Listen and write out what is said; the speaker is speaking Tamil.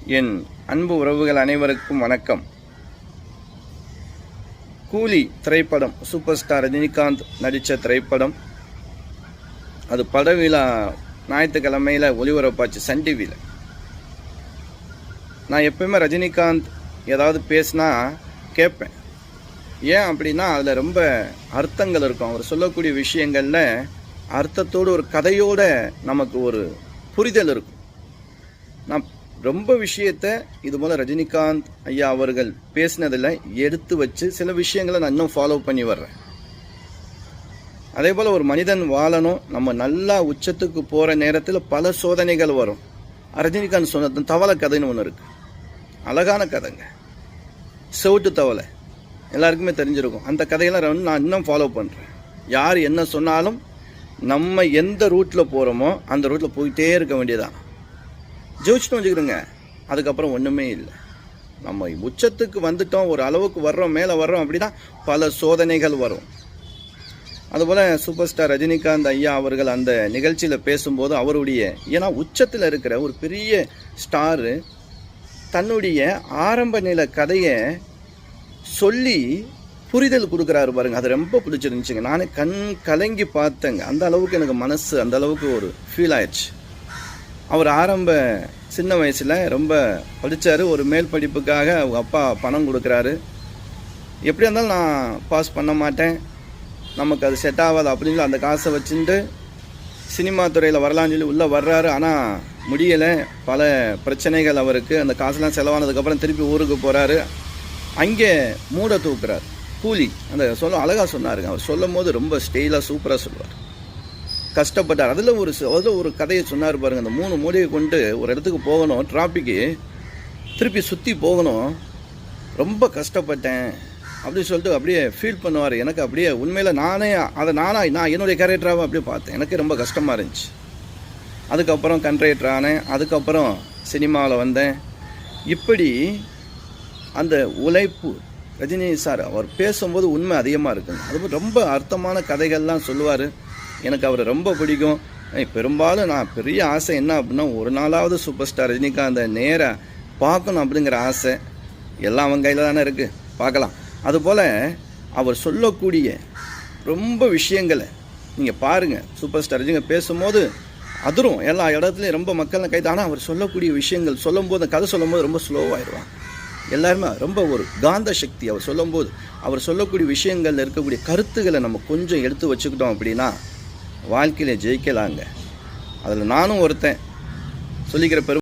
என் அன்பு உறவுகள் அனைவருக்கும் வணக்கம். கூலி திரைப்படம் சூப்பர் ஸ்டார் ரஜினிகாந்த் நடித்த திரைப்படம். அது பட விழா ஞாயிற்றுக்கிழமையில் ஒளிபரப்பாச்சு சன் டிவியில். நான் எப்பயுமே ரஜினிகாந்த் ஏதாவது பேசினா கேட்பேன். ஏன் அப்படின்னா அதில் ரொம்ப அர்த்தங்கள் இருக்கும். அவர் சொல்லக்கூடிய விஷயங்களில் அர்த்தத்தோடு ஒரு கதையோடு நமக்கு ஒரு புரிதல் இருக்கும். நான் ரொம்ப விஷயத்தை இது போல் ரஜினிகாந்த் ஐயா அவர்கள் பேசினதில் எடுத்து வச்சு சில விஷயங்களை நான் இன்னும் ஃபாலோ பண்ணி வர்றேன். அதே போல் ஒரு மனிதன் வாழணும், நம்ம நல்லா உச்சத்துக்கு போகிற நேரத்தில் பல சோதனைகள் வரும். ரஜினிகாந்த் சொன்ன தவளை கதைன்னு ஒன்று இருக்குது. அழகான கதைங்க, செவுட்டு தவளை எல்லாருக்குமே தெரிஞ்சிருக்கும். அந்த கதையெல்லாம் நான் இன்னும் ஃபாலோ பண்ணுறேன். யார் என்ன சொன்னாலும் நம்ம எந்த ரூட்டில் போகிறோமோ அந்த ரூட்டில் போயிட்டே இருக்க வேண்டியதான். ஜெயிச்சுட்டு வச்சுக்கிறோங்க, அதுக்கப்புறம் ஒன்றுமே இல்லை. நம்ம உச்சத்துக்கு வந்துட்டோம், ஒரு அளவுக்கு வர்றோம், மேலே வர்றோம் அப்படின்னா பல சோதனைகள் வரும். அதுபோல் சூப்பர் ஸ்டார் ரஜினிகாந்த் ஐயா அவர்கள் அந்த நிகழ்ச்சியில் பேசும்போது அவருடைய ஏன்னா உச்சத்தில் இருக்கிற ஒரு பெரிய ஸ்டாரு தன்னுடைய ஆரம்ப நிலை கதையை சொல்லி புரிதல் கொடுக்குறாரு பாருங்க. அது ரொம்ப பிடிச்சிருந்துச்சுங்க. நானே கண் கலங்கி பார்த்தேங்க. அந்த அளவுக்கு எனக்கு மனசு அந்த அளவுக்கு ஒரு ஃபீல் ஆயிடுச்சு. அவர் ஆரம்ப சின்ன வயசில் ரொம்ப படித்தார். ஒரு மேல் படிப்புக்காக அவங்க அப்பா பணம் கொடுக்குறாரு. எப்படியா இருந்தாலும் நான் பாஸ் பண்ண மாட்டேன், நமக்கு அது செட் ஆகாது அப்படின்னு அந்த காசை வச்சுட்டு சினிமா துறையில் வரலான்னு சொல்லி உள்ளே வர்றாரு. ஆனால் முடியலை, பல பிரச்சனைகள் அவருக்கு. அந்த காசுலாம் செலவானதுக்கப்புறம் திருப்பி ஊருக்கு போகிறாரு. அங்கே மூட தூக்குறார் கூலி. அந்த அழகாக சொன்னாருங்க. அவர் சொல்லும் போது ரொம்ப ஸ்டைலாக சூப்பராக சொல்லுவார். கஷ்டப்பட்டார். அதில் ஒரு கதையை சொன்னார் பாருங்கள். அந்த 3 மூடையை கொண்டு ஒரு இடத்துக்கு போகணும், டிராஃபிக்கு திருப்பி சுற்றி போகணும், ரொம்ப கஷ்டப்பட்டேன் அப்படின்னு சொல்லிட்டு அப்படியே ஃபீல் பண்ணுவார். எனக்கு அப்படியே உண்மையில் நான் என்னுடைய கேரக்டராக அப்படியே பார்த்தேன். எனக்கு ரொம்ப கஷ்டமாக இருந்துச்சு. அதுக்கப்புறம் கண்ட்ரைட்டர் ஆனேன், அதுக்கப்புறம் சினிமாவில் வந்தேன். இப்படி அந்த உழைப்பு ரஜினி சார் அவர் பேசும்போது உண்மை அதிகமாக இருக்குங்க. அது ரொம்ப அர்த்தமான கதைகள்லாம் சொல்லுவார். எனக்கு அவரை ரொம்ப பிடிக்கும். பெரும்பாலும் நான் பெரிய ஆசை என்ன அப்படின்னா, ஒரு நாளாவது சூப்பர் ஸ்டார் ரஜினிகாந்தை நேராக பார்க்கணும் அப்படிங்கிற ஆசை. எல்லாம் அவங்க கையில் தானே இருக்குது, பார்க்கலாம். அதுபோல் அவர் சொல்லக்கூடிய ரொம்ப விஷயங்களை நீங்கள் பாருங்கள். சூப்பர் ஸ்டார் ரஜினிகாந்த் பேசும்போது அதிரும், எல்லா இடத்துலையும் ரொம்ப மக்கள் கைது. ஆனால் அவர் சொல்லக்கூடிய விஷயங்கள் சொல்லும்போது, கதை சொல்லும்போது ரொம்ப ஸ்லோவாகிடுவாங்க. எல்லாருமே ரொம்ப ஒரு காந்த சக்தி. அவர் சொல்லும்போது அவர் சொல்லக்கூடிய விஷயங்களில் இருக்கக்கூடிய கருத்துக்களை நம்ம கொஞ்சம் எடுத்து வச்சுக்கிட்டோம் அப்படின்னா வாழ்க்கையில் ஜெயிக்கலாங்க. அதில் நானும் ஒருத்தன் சொல்லிக்கிற